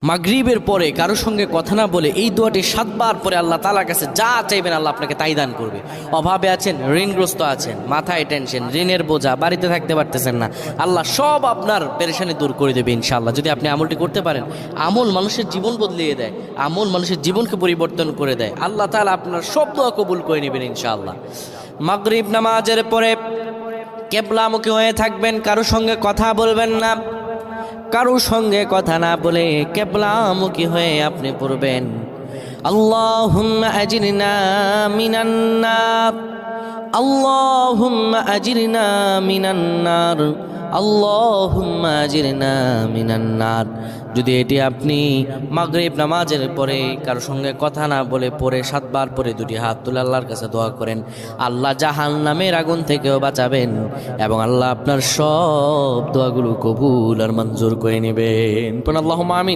মাগরিবের পরে কারো সঙ্গে কথা না বলে এই দোয়াটি 7 বার পরে আল্লাহ তাআলার কাছে যা চাইবেন আল্লাহ আপনাকে তাই দান করবে। অভাবে আছেন, ঋণগ্রস্ত আছেন, মাথায় টেনশন, ঋণের বোঝা, বাড়িতে থাকতে পারতেছেন না, আল্লাহ সব আপনার পেরেশানি দূর করে দেবে ইনশাআল্লাহ। যদি আপনি আমলটি করতে পারেন, আমল মানুষের জীবন বদলিয়ে দেয়, আমল মানুষের জীবনকে পরিবর্তন করে দেয়। আল্লাহ তাআলা আপনার সব দোয়া কবুল করে নেবেন ইনশাআল্লাহ। মাগরিব নামাজের পরে কিবলামুখী হয়ে থাকবেন, কারো সঙ্গে কথা বলবেন না, কারো সঙ্গে কথা না বলে কিবলামুখী হয়ে আপনি পড়বেন আল্লাহুম্মা আজিরনা মিনান নার, আল্লাহুম্মা আজিরনা মিনান নার, আল্লাহুম্মা আজিরনা মিনান নার। যদি এটি আপনি মাগরিব নামাজের পরে কারো সঙ্গে কথা না বলে পড়ে 7 বার পরে দুটি হাত তুলে আল্লাহর কাছে দোয়া করেন, আল্লাহ জাহান্নামের আগুন থেকেও বাঁচাবেন এবং আল্লাহ আপনার সব দোয়াগুলো কবুল আর মঞ্জুর করে নেবেন। আল্লাহুম্মা আমিন।